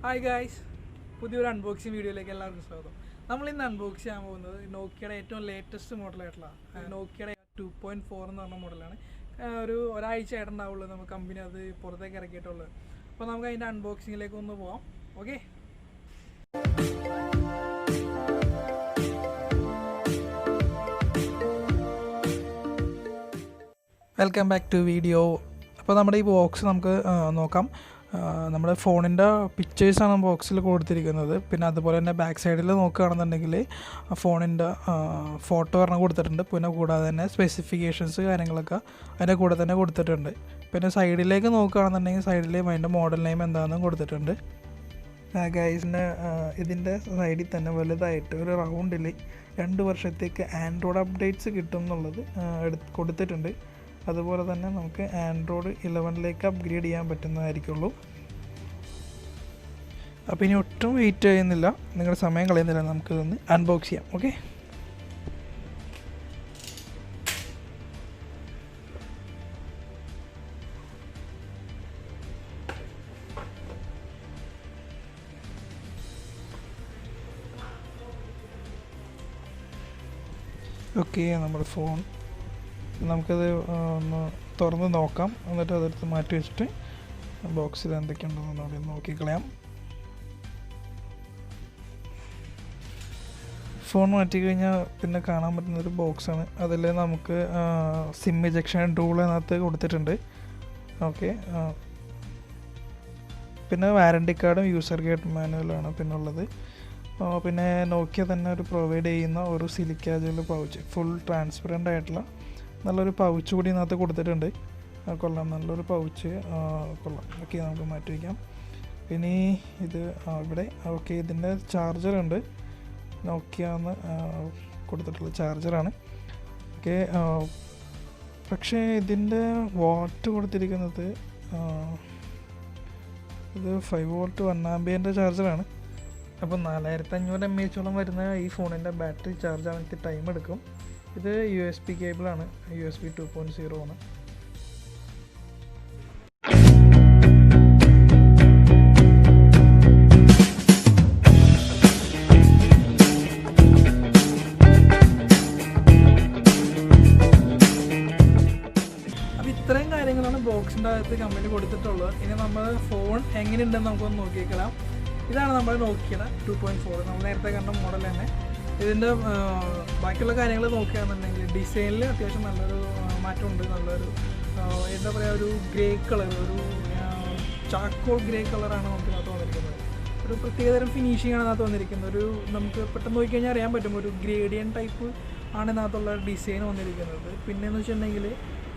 Hi guys, പുതിയൊരു unboxing വീഡിയോയിലേക്ക് എല്ലാവർക്കും സ്വാഗതം. നമ്മൾ ഇന്ന് അൺബോക്സ് ചെയ്യാൻ പോകുന്നത് നോക്കിയയുടെ ഏറ്റവും ലേറ്റസ്റ്റ് മോഡലായിട്ടുള്ള നോക്കിയയുടെ 2.4 എന്ന് പറഞ്ഞ മോഡലാണ്. ഒരാഴ്ച ആയിട്ടുണ്ടാവുള്ളൂ നമുക്ക് കമ്പനി അത് പുറത്തേക്ക് ഇറക്കിയിട്ടുള്ളത്. അപ്പോൾ നമുക്ക് അതിൻ്റെ അൺബോക്സിങ്ങിലേക്ക് ഒന്ന് പോവാം. Okay, welcome back to video. അപ്പോൾ നമ്മുടെ ഈ ബോക്സ് നമുക്ക് നോക്കാം. നമ്മുടെ ഫോണിൻ്റെ പിക്ചേഴ്സാണ് ബോക്സിൽ കൊടുത്തിരിക്കുന്നത്. പിന്നെ അതുപോലെ തന്നെ ബാക്ക് സൈഡിൽ നോക്കുകയാണെന്നുണ്ടെങ്കിൽ ഫോണിൻ്റെ ഫോട്ടോ ഒരെണ്ണം കൊടുത്തിട്ടുണ്ട്. പിന്നെ കൂടാതെ തന്നെ സ്പെസിഫിക്കേഷൻസ് കാര്യങ്ങളൊക്കെ അതിൻ്റെ കൂടെ തന്നെ കൊടുത്തിട്ടുണ്ട്. പിന്നെ സൈഡിലേക്ക് നോക്കുകയാണെന്നുണ്ടെങ്കിൽ സൈഡിൽ അതിൻ്റെ മോഡൽ നെയിം എന്താണെന്നും കൊടുത്തിട്ടുണ്ട്. ഗൈസിൻ്റെ ഇതിൻ്റെ സൈഡിൽ തന്നെ വലുതായിട്ട് ഒരു റൗണ്ടിൽ 2 വർഷത്തേക്ക് ആൻഡ്രോയിഡ് അപ്ഡേറ്റ്സ് കിട്ടും എന്നുള്ളത് കൊടുത്തിട്ടുണ്ട്. അതുപോലെ തന്നെ നമുക്ക് ആൻഡ്രോയിഡ് 11ലേക്ക് അപ്ഗ്രേഡ് ചെയ്യാൻ പറ്റുന്നതായിരിക്കുള്ളൂ. അപ്പോൾ ഇനി ഒട്ടും വെയിറ്റ് ചെയ്യുന്നില്ല, നിങ്ങളുടെ സമയം കളയുന്നില്ല, നമുക്കിതൊന്ന് അൺബോക്സ് ചെയ്യാം. ഓക്കെ, നമ്മുടെ ഫോൺ നമുക്കത് ഒന്ന് തുറന്ന് നോക്കാം. എന്നിട്ട് അതെടുത്ത് മാറ്റി വെച്ചിട്ട് ബോക്സിൽ എന്തൊക്കെയുണ്ടെന്ന് അവിടെ നോക്കിക്കളയാം. ഫോൺ മാറ്റി കഴിഞ്ഞാൽ പിന്നെ കാണാൻ പറ്റുന്നൊരു ബോക്സാണ്. അതിൽ നമുക്ക് സിം ഇജക്ഷൻ ടൂൾ അതിനകത്ത് കൊടുത്തിട്ടുണ്ട്. ഓക്കെ, പിന്നെ വാറണ്ടി കാർഡും യൂസർ ഗൈഡ് മാനുവലാണ് പിന്നുള്ളത്. പിന്നെ നോക്കിയ തന്നെ ഒരു പ്രൊവൈഡ് ചെയ്യുന്ന ഒരു silica gel pouch, full transparent ആയിട്ടുള്ള നല്ലൊരു പൗച്ച് കൂടി ഇതിനകത്ത് കൊടുത്തിട്ടുണ്ട്. കൊള്ളാം, നല്ലൊരു പൗച്ച് കൊള്ളാം. ഓക്കെ, നമുക്ക് മാറ്റി വയ്ക്കാം. പിന്നെ ഇത് ഇവിടെ ഓക്കെ, ഇതിൻ്റെ ചാർജറുണ്ട്. നോക്കിയ എന്ന് കൊടുത്തിട്ടുള്ള ചാർജറാണ്. ഓക്കെ, പക്ഷേ ഇതിൻ്റെ വാട്ട് കൊടുത്തിരിക്കുന്നത് ഇത് 5 വോൾട്ട് 1 ആമ്പിയറിൻ്റെ ചാർജറാണ്. അപ്പോൾ 4500 mAh വരുന്ന ഈ ഫോണിൻ്റെ ബാറ്ററി ചാർജ് ആണെങ്കിൽ ടൈം എടുക്കും. ഇത് USB കേബിളാണ്, USB 2.0 ആണ്. അപ്പോൾ ഇത്രയും കാര്യങ്ങളാണ് ബോക്സിൻ്റെ അകത്ത് കമ്പനി കൊടുത്തിട്ടുള്ളത്. ഇനി നമ്മൾ ഫോൺ എങ്ങനെയുണ്ടെന്ന് നമുക്കൊന്ന് നോക്കിയേക്കാം. ഇതാണ് നമ്മുടെ നോക്കിയുടെ 2.4, നമ്മൾ നേരത്തെ കണ്ട മോഡൽ തന്നെ. ഇതിൻ്റെ ബാക്കിയുള്ള കാര്യങ്ങൾ നോക്കുകയാണെന്നുണ്ടെങ്കിൽ ഡിസൈനിൽ അത്യാവശ്യം നല്ലൊരു മാറ്റമുണ്ട്. നല്ലൊരു എന്താ പറയുക, ഒരു ഗ്രേ കളർ, ഒരു ചാക്കോൾ ഗ്രേ കളറാണ് നമുക്ക് ഇതിനകത്ത് വന്നിരിക്കുന്നത്. ഒരു പ്രത്യേകതരം ഫിനിഷിംഗ് ആണ് ഇതിനകത്ത് വന്നിരിക്കുന്നത്. ഒരു നമുക്ക് പെട്ടെന്ന് നോക്കിക്കഴിഞ്ഞാൽ അറിയാൻ പറ്റും, ഒരു ഗ്രേഡിയൻ ടൈപ്പ് ആണ് ഇതിനകത്തുള്ള ഡിസൈൻ വന്നിരിക്കുന്നത്. പിന്നെയെന്ന് വെച്ചിട്ടുണ്ടെങ്കിൽ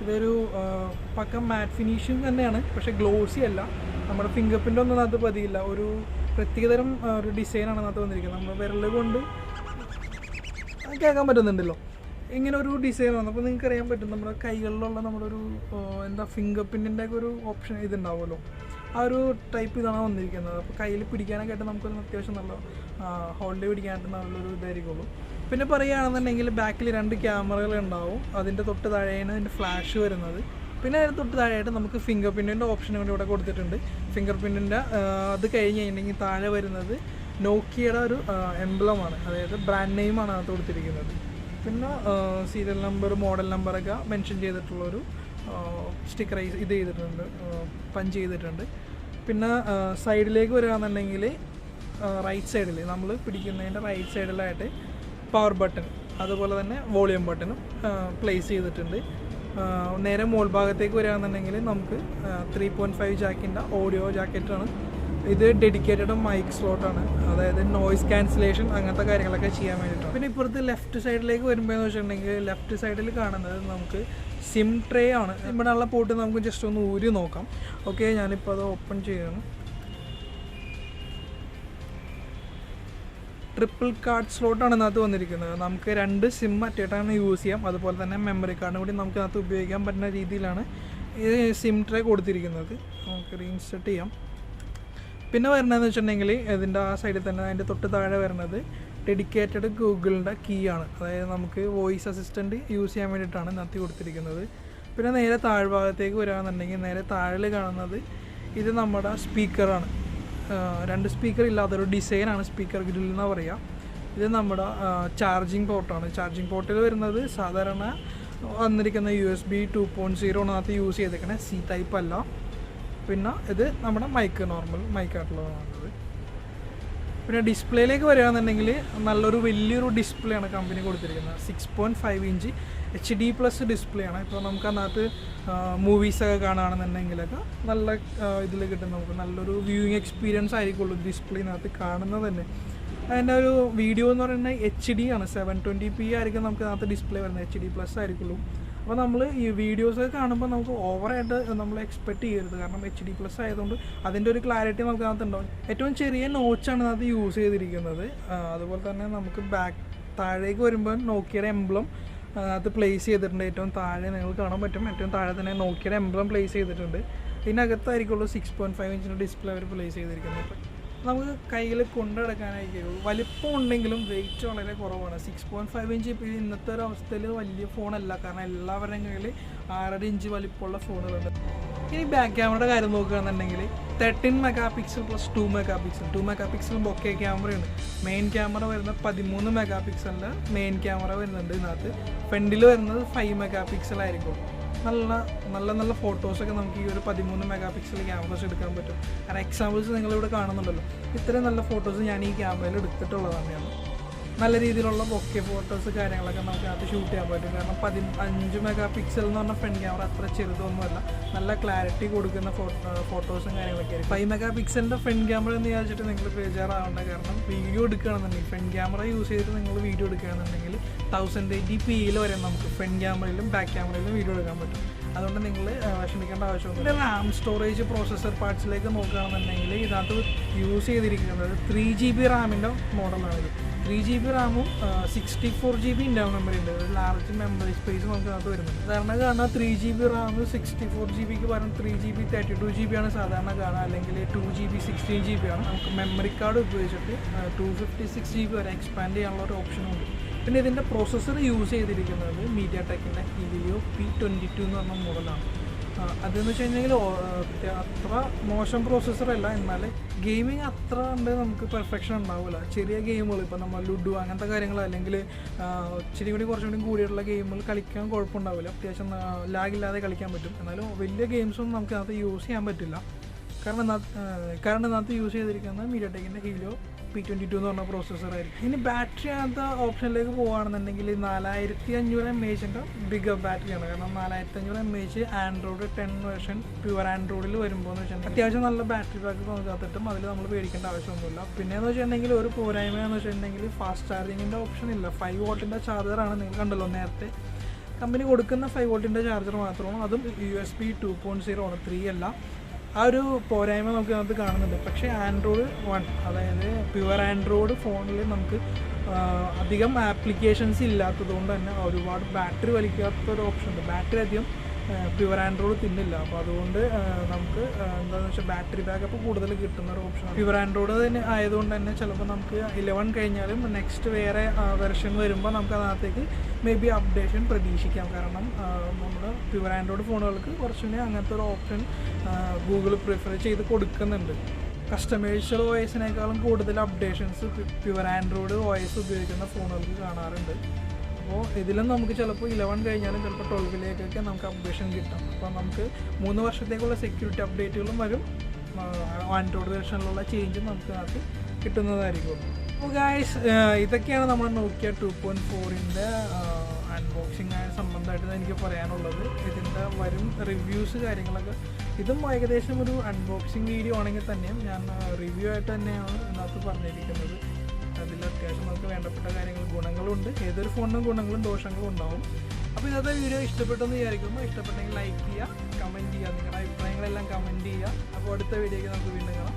ഇതൊരു പക്ക മാറ്റ് ഫിനിഷിങ് തന്നെയാണ്, പക്ഷേ ഗ്ലോസി അല്ല. നമ്മുടെ ഫിംഗർ പ്രിൻ്റ് ഒന്നും അതിനകത്ത് പതിയില്ല. ഒരു പ്രത്യേകതരം ഒരു ഡിസൈനാണ് അതിനകത്ത് വന്നിരിക്കുന്നത്. നമ്മൾ വിരൽ കൊണ്ട് കേൾക്കാൻ പറ്റുന്നുണ്ടല്ലോ, ഇങ്ങനെ ഒരു ഡിസൈൻ വന്നപ്പോൾ നിങ്ങൾക്ക് അറിയാൻ പറ്റും നമ്മുടെ കൈകളിലുള്ള നമ്മുടെ ഒരു എന്താ ഫിംഗർ പ്രിൻറ്റിൻ്റെ ഒക്കെ ഒരു ഓപ്ഷൻ ഇതുണ്ടാവുമല്ലോ, ആ ഒരു ടൈപ്പ് ഇതാണ് വന്നിരിക്കുന്നത്. അപ്പോൾ കയ്യിൽ പിടിക്കാനൊക്കെ ആയിട്ട് നമുക്കൊരു അത്യാവശ്യം നല്ല ഹോൾഡ് പിടിക്കാനായിട്ട് നല്ലൊരു ഇതായിരിക്കുള്ളൂ. പിന്നെ പറയുകയാണെന്നുണ്ടെങ്കിൽ ബാക്കിൽ 2 ക്യാമറകൾ ഉണ്ടാവും. അതിൻ്റെ തൊട്ട് താഴെയാണ് അതിൻ്റെ ഫ്ലാഷ് വരുന്നത്. പിന്നെ അതിന് തൊട്ട് താഴെയായിട്ട് നമുക്ക് ഫിംഗർ പ്രിൻറ്റിൻ്റെ ഓപ്ഷൻ കൂടി ഇവിടെ കൊടുത്തിട്ടുണ്ട്. ഫിംഗർ പ്രിൻറ്റിൻ്റെ അത് കഴിഞ്ഞ് കഴിഞ്ഞിട്ടുണ്ടെങ്കിൽ താഴെ വരുന്നത് നോക്കിയയുടെ ഒരു എംബ്ലമാണ്, അതായത് ബ്രാൻഡ് നെയിമാണ് അതിനകത്ത് കൊടുത്തിരിക്കുന്നത്. പിന്നെ സീരിയൽ നമ്പർ, മോഡൽ നമ്പറൊക്കെ മെൻഷൻ ചെയ്തിട്ടുള്ളൊരു സ്റ്റിക്കറൈസ് ഇത് ചെയ്തിട്ടുണ്ട്, പഞ്ച് ചെയ്തിട്ടുണ്ട്. പിന്നെ സൈഡിലേക്ക് വരികയാണെന്നുണ്ടെങ്കിൽ റൈറ്റ് സൈഡിൽ നമ്മൾ പിടിക്കുന്നതിൻ്റെ റൈറ്റ് സൈഡിലായിട്ട് പവർ ബട്ടൺ, അതുപോലെ തന്നെ വോളിയം ബട്ടണും പ്ലേസ് ചെയ്തിട്ടുണ്ട്. നേരെ മോൾ ഭാഗത്തേക്ക് വരികയാണെന്നുണ്ടെങ്കിൽ നമുക്ക് 3.5 ജാക്കിൻ്റെ ഓഡിയോ ജാക്കറ്റാണ്. ഇത് ഡെഡിക്കേറ്റഡ് മൈക്ക് സ്ലോട്ടാണ്, അതായത് നോയ്സ് ക്യാൻസലേഷൻ അങ്ങനത്തെ കാര്യങ്ങളൊക്കെ ചെയ്യാൻ വേണ്ടിയിട്ടാണ്. പിന്നെ ഇപ്പുറത്ത് ലെഫ്റ്റ് സൈഡിലേക്ക് വരുമ്പോഴെന്ന് വെച്ചിട്ടുണ്ടെങ്കിൽ ലെഫ്റ്റ് സൈഡിൽ കാണുന്നത് നമുക്ക് സിം ട്രേ ആണ്. ഇവിടെ ഉള്ള പോട്ട് നമുക്ക് ജസ്റ്റ് ഒന്ന് ഊരി നോക്കാം. ഓക്കെ, ഞാനിപ്പോൾ അത് ഓപ്പൺ ചെയ്യണം. ട്രിപ്പിൾ കാർഡ് സ്ലോട്ടാണ് ഇതിനകത്ത് വന്നിരിക്കുന്നത്. നമുക്ക് 2 സിം അറ്റായിട്ടാണ് യൂസ് ചെയ്യാം. അതുപോലെ തന്നെ മെമ്മറി കാർഡും കൂടി നമുക്ക് അതിനകത്ത് ഉപയോഗിക്കാൻ പറ്റുന്ന രീതിയിലാണ് ഈ സിം ട്രേ കൊടുത്തിരിക്കുന്നത്. നമുക്ക് റീഇൻസ്റ്റർട്ട് ചെയ്യാം. പിന്നെ വരുന്നതെന്ന് വെച്ചിട്ടുണ്ടെങ്കിൽ ഇതിൻ്റെ ആ സൈഡിൽ തന്നെ അതിൻ്റെ തൊട്ട് താഴെ വരുന്നത് ഡെഡിക്കേറ്റഡ് ഗൂഗിളിൻ്റെ കീ ആണ്. അതായത് നമുക്ക് വോയിസ് അസിസ്റ്റൻറ്റ് യൂസ് ചെയ്യാൻ വേണ്ടിയിട്ടാണ് ഇതിനകത്ത് കൊടുത്തിരിക്കുന്നത്. പിന്നെ നേരെ താഴ്ഭാഗത്തേക്ക് വരികയാണെന്നുണ്ടെങ്കിൽ നേരെ താഴെ കാണുന്നത് ഇത് നമ്മുടെ സ്പീക്കറാണ്. രണ്ട് സ്പീക്കർ ഇല്ലാത്തൊരു ഡിസൈനാണ് സ്പീക്കർ ഗ്രിൽ എന്ന് പറയുക. ഇത് നമ്മുടെ ചാർജിങ് പോർട്ടാണ്. ചാർജിങ് പോർട്ടിൽ വരുന്നത് സാധാരണ വന്നിരിക്കുന്ന USB 2.0 അതിനകത്ത് യൂസ് ചെയ്തേക്കണേ, C ടൈപ്പ് അല്ല. പിന്നെ ഇത് നമ്മുടെ മൈക്ക്, നോർമൽ മൈക്കായിട്ടുള്ളതാണ്. പിന്നെ ഡിസ്പ്ലേയിലേക്ക് വരികയാണെന്നുണ്ടെങ്കിൽ നല്ലൊരു വലിയൊരു ഡിസ്പ്ലേ ആണ് കമ്പനി കൊടുത്തിരിക്കുന്നത്. 6.5 ഇഞ്ച് HD+ ഡിസ്പ്ലേ ആണ്. ഇപ്പോൾ നമുക്ക് അതിനകത്ത് മൂവീസൊക്കെ കാണുകയാണെന്നുണ്ടെങ്കിലൊക്കെ നല്ല ഇതിൽ കിട്ടും. നമുക്ക് നല്ലൊരു വ്യൂയിങ് എക്സ്പീരിയൻസ് ആയിരിക്കുള്ളൂ ഡിസ്പ്ലേനകത്ത് കാണുന്നത് തന്നെ. അതിൻ്റെ ഒരു വീഡിയോ എന്ന് പറയുന്നത് HD ആണ്, 720p ആയിരിക്കും നമുക്ക് അതിനകത്ത് ഡിസ്പ്ലേ വരുന്നത്, HD+ ആയിരിക്കുള്ളൂ. അപ്പോൾ നമ്മൾ ഈ വീഡിയോസൊക്കെ കാണുമ്പോൾ നമുക്ക് ഓവറായിട്ട് നമ്മൾ എക്സ്പെക്റ്റ് ചെയ്യരുത്, കാരണം HD+ ആയതുകൊണ്ട് അതിൻ്റെ ഒരു ക്ലാരിറ്റി നമുക്ക് അതിനകത്ത് ഉണ്ടാവും. ഏറ്റവും ചെറിയ നോച്ചാണ് അതിനകത്ത് യൂസ് ചെയ്തിരിക്കുന്നത്. അതുപോലെ തന്നെ നമുക്ക് താഴേക്ക് വരുമ്പോൾ നോക്കിയയുടെ എംബ്ലം അത് പ്ലേസ് ചെയ്തിട്ടുണ്ട്. ഏറ്റവും താഴെ നിങ്ങൾ കാണാൻ പറ്റും, ഏറ്റവും താഴെ തന്നെ നോക്കിയയുടെ എംബ്ലം പ്ലേസ് ചെയ്തിട്ടുണ്ട്. ഇതിനകത്തായിരിക്കുള്ളൂ 6.5 ഇഞ്ചിൻ്റെ ഡിസ്പ്ലേ അവർ പ്ലേസ് ചെയ്തിരിക്കുന്നത്. നമുക്ക് കയ്യിൽ കൊണ്ടുനടക്കാനായിരിക്കും. വലിപ്പം ഉണ്ടെങ്കിലും വെയിറ്റ് വളരെ കുറവാണ്. 6.5 ഇഞ്ച് ഇപ്പോൾ ഇന്നത്തെ ഒരു അവസ്ഥയിൽ വലിയ ഫോണല്ല, കാരണം എല്ലാവരുടെയും കയ്യിൽ 6.5 ഇഞ്ച് വലിപ്പമുള്ള ഫോണുകളുണ്ട്. ഇനി ബാക്ക് ക്യാമറയുടെ കാര്യം നോക്കുകയാണെന്നുണ്ടെങ്കിൽ 13 megapixel plus 2 megapixel 2 megapixel bokeh ക്യാമറയുണ്ട്. മെയിൻ ക്യാമറ വരുന്നത് 13 മെഗാപിക്സലിൻ്റെ മെയിൻ ക്യാമറ വരുന്നുണ്ട്. ഇതിനകത്ത് ഫ്രണ്ടിൽ വരുന്നത് 5 മെഗാപിക്സൽ ആയിരിക്കും. നല്ല ഫോട്ടോസൊക്കെ നമുക്ക് ഈ ഒരു 13 മെഗാപിക്സൽ ക്യാമറസ് എടുക്കാൻ പറ്റും. കാരണം എക്സാമ്പിൾസ് നിങ്ങളിവിടെ കാണുന്നുണ്ടല്ലോ, ഇത്രയും നല്ല ഫോട്ടോസ് ഞാൻ ഈ ക്യാമറയിൽ എടുത്തിട്ടുള്ളത് തന്നെയാണ്. നല്ല രീതിയിലുള്ള ബൊക്കെ ഫോട്ടോസ് കാര്യങ്ങളൊക്കെ നമുക്ക് അതിനകത്ത് ഷൂട്ട് ചെയ്യാൻ പറ്റും. കാരണം 15 മെഗാപിക്സൽ എന്ന് പറഞ്ഞ ഫ്രണ്ട് ക്യാമറ അത്ര ചെറുതൊന്നുമല്ല, നല്ല ക്ലാരിറ്റി കൊടുക്കുന്ന ഫോട്ടോസും കാര്യങ്ങളൊക്കെ ആയിരിക്കും. 5 മെഗാപിക്സലിൻ്റെ ഫ്രണ്ട് ക്യാമറ എന്ന് വിചാരിച്ചിട്ട് നിങ്ങൾ ബേജാറാവേണ്ട. കാരണം വീഡിയോ എടുക്കുകയാണെന്നുണ്ടെങ്കിൽ ഫ്രണ്ട് ക്യാമറ യൂസ് ചെയ്തിട്ട് നിങ്ങൾ വീഡിയോ എടുക്കുകയാണെന്നുണ്ടെങ്കിൽ 1080p വരെ നമുക്ക് ഫ്രണ്ട് ക്യാമറയിലും ബാക്ക് ക്യാമറയിലും വീഡിയോ എടുക്കാൻ പറ്റും. അതുകൊണ്ട് നിങ്ങൾ വിഷമിക്കേണ്ട ആവശ്യമൊന്നുമില്ല. റാം സ്റ്റോറേജ് പ്രോസസ്സർ പാർട്സിലേക്ക് നോക്കുകയാണെന്നുണ്ടെങ്കിൽ ഇതിനകത്ത് യൂസ് ചെയ്തിരിക്കുന്നത് 3GB റാമിൻ്റെ മോഡലാണ്. 3GB റാമും 64GB ഇൻ്റർണൽ മെമ്മറി ഉണ്ട്. ഒരു ലാർജ് മെമ്മറി സ്പേസ് നമുക്ക് അതിനകത്ത് വരുന്നുണ്ട്. സാധാരണ കാണുക 3GB റാം 64GBക്ക് പകരം 3GB 32GB ആണ് സാധാരണ കാണുക, അല്ലെങ്കിൽ 2GB 16GB ആണ്. നമുക്ക് മെമ്മറി കാർഡ് ഉപയോഗിച്ചിട്ട് 256GB വരെ എക്സ്പാൻഡ് ചെയ്യാനുള്ള ഒരു ഓപ്ഷനുണ്ട്. പിന്നെ ഇതിൻ്റെ പ്രോസസ്സർ യൂസ് ചെയ്തിരിക്കുന്നത് MediaTekൻ്റെ Helio P22 എന്ന് പറഞ്ഞ മോഡലാണ്. അതെന്ന് വെച്ച് കഴിഞ്ഞാൽ അത്ര മോശം പ്രോസസ്സറല്ല, എന്നാൽ ഗെയിമിങ് അത്ര ഉണ്ട് നമുക്ക് പെർഫെക്ഷൻ ഉണ്ടാവില്ല. ചെറിയ ഗെയിമുകൾ ഇപ്പോൾ നമ്മൾ ലുഡോ അങ്ങനത്തെ കാര്യങ്ങൾ, അല്ലെങ്കിൽ ഇച്ചിരി കുറച്ചും കൂടി കൂടിയുള്ള ഗെയിമുകൾ കളിക്കാൻ കുഴപ്പമുണ്ടാവില്ല. അത്യാവശ്യം ലാഗില്ലാതെ കളിക്കാൻ പറ്റും. എന്നാലും വലിയ ഗെയിംസൊന്നും നമുക്ക് അതിനകത്ത് യൂസ് ചെയ്യാൻ പറ്റില്ല. കാരണം ഇതിനകത്ത് യൂസ് ചെയ്തിരിക്കുന്നത് MediaTekൻ്റെ Helio P22 എന്ന് പറഞ്ഞ പ്രോസസ്സറായിരിക്കും. ഇനി ബാറ്ററി അങ്ങനത്തെ ഓപ്ഷനിലേക്ക് പോകുകയാണെന്നുണ്ടെങ്കിൽ 4500 mAh ബിഗർ ബാറ്ററിയാണ്. കാരണം 4500 mAh ആൻഡ്രോയിഡ് 10 വേർഷൻ പ്യുവർ ആൻഡ്രോയിഡിൽ വരുമ്പോൾ എന്ന് വെച്ചിട്ടുണ്ടെങ്കിൽ അത്യാവശ്യം നല്ല ബാറ്ററി ബാക്ക് നമുക്ക് കാത്തിട്ടും അതിൽ നമ്മൾ പേടിക്കേണ്ട ആവശ്യമൊന്നുമില്ല. പിന്നെയെന്ന് വെച്ചിട്ടുണ്ടെങ്കിൽ ഒരു പോരായ്മ എന്ന് വെച്ചിട്ടുണ്ടെങ്കിൽ ഫാസ്റ്റ് ചാർജിങ്ങിൻ്റെ ഓപ്ഷൻ ഇല്ല. 5 വോൾട്ടിൻ്റെ ചാർജറാണ്. നിങ്ങൾ കണ്ടല്ലോ നേരത്തെ കമ്പനി കൊടുക്കുന്ന 5 വോൾട്ടിൻ്റെ ചാർജർ മാത്രമാണ്, അതും USB 2.0 ആണ്, 3 അല്ല. ആ ഒരു പോരായ്മ നമുക്ക് അതിനകത്ത് കാണുന്നുണ്ട്. പക്ഷേ ആൻഡ്രോയിഡ് 1, അതായത് പ്യുവർ ആൻഡ്രോയിഡ് ഫോണിൽ നമുക്ക് അധികം ആപ്ലിക്കേഷൻസ് ഇല്ലാത്തത് കൊണ്ട് തന്നെ ഒരുപാട് ബാറ്ററി വലിക്കാത്തൊരു ഓപ്ഷൻ ഉണ്ട്. ബാറ്ററി അധികം പ്യുവർ ആൻഡ്രോയിഡ് തിന്നില്ല. അപ്പോൾ അതുകൊണ്ട് നമുക്ക് എന്താണെന്ന് വെച്ചാൽ ബാറ്ററി ബാക്കപ്പ് കൂടുതൽ കിട്ടുന്ന ഒരു ഓപ്ഷൻ. പ്യുവർ ആൻഡ്രോയിഡ് തന്നെ ആയതുകൊണ്ട് തന്നെ ചിലപ്പോൾ നമുക്ക് 11 കഴിഞ്ഞാലും നെക്സ്റ്റ് വേറെ വെർഷൻ വരുമ്പോൾ നമുക്ക് അതിനകത്തേക്ക് മേ ബി അപ്ഡേഷൻ പ്രതീക്ഷിക്കാം. കാരണം നമ്മുടെ പ്യുവർ ആൻഡ്രോയിഡ് ഫോണുകൾക്ക് കുറച്ചുകൂടി അങ്ങനത്തെ ഒരു ഓപ്ഷൻ ഗൂഗിൾ പ്രിഫർ ചെയ്ത് കൊടുക്കുന്നുണ്ട്. കസ്റ്റമൈസ്ഡ് OSനേക്കാളും കൂടുതൽ അപ്ഡേഷൻസ് പ്യുവർ ആൻഡ്രോയിഡ് OS ഉപയോഗിക്കുന്ന ഫോണുകൾക്ക് കാണാറുണ്ട്. അപ്പോൾ ഇതിലും നമുക്ക് ചിലപ്പോൾ 11 കഴിഞ്ഞാലും ചിലപ്പോൾ 12ലേക്കൊക്കെ നമുക്ക് അപ്ഡേഷൻ കിട്ടും. അപ്പോൾ നമുക്ക് 3 വർഷത്തേക്കുള്ള സെക്യൂരിറ്റി അപ്ഡേറ്റുകളും വരും. ആൻഡ്രോയിഡ് വെർഷനിലുള്ള ചേഞ്ചും നമുക്ക് അതിനകത്ത് കിട്ടുന്നതായിരിക്കും. അപ്പോൾ ഗായ്സ്, ഇതൊക്കെയാണ് നമ്മുടെ Nokia 2.4ൻ്റെ അൺബോക്സിങ് സംബന്ധമായിട്ട് എനിക്ക് പറയാനുള്ളത്. ഇതിൻ്റെ വരും റിവ്യൂസ് കാര്യങ്ങളൊക്കെ, ഇതും ഏകദേശം ഒരു അൺബോക്സിങ് വീഡിയോ ആണെങ്കിൽ തന്നെയും ഞാൻ റിവ്യൂ ആയിട്ട് തന്നെയാണ് ഇതിനകത്ത് പറഞ്ഞിരിക്കുന്നത്. അതിൽ അത്യാവശ്യം നമുക്ക് വേണ്ടപ്പെട്ട കാര്യങ്ങൾ, ഗുണങ്ങളുണ്ട്. ഏതൊരു ഫോണിനും ഗുണങ്ങളും ദോഷങ്ങളും ഉണ്ടാവും. അപ്പോൾ ഇന്നത്തെ വീഡിയോ ഇഷ്ടപ്പെട്ടെന്ന് വിചാരിക്കുമ്പോൾ ഇഷ്ടപ്പെട്ടെങ്കിൽ ലൈക്ക് ചെയ്യുക, കമൻറ്റ് ചെയ്യുക, നിങ്ങളുടെ അഭിപ്രായങ്ങളെല്ലാം കമൻറ്റ് ചെയ്യുക. അപ്പോൾ അടുത്ത വീഡിയോയ്ക്ക് നമുക്ക് വീണ്ടും കാണാം.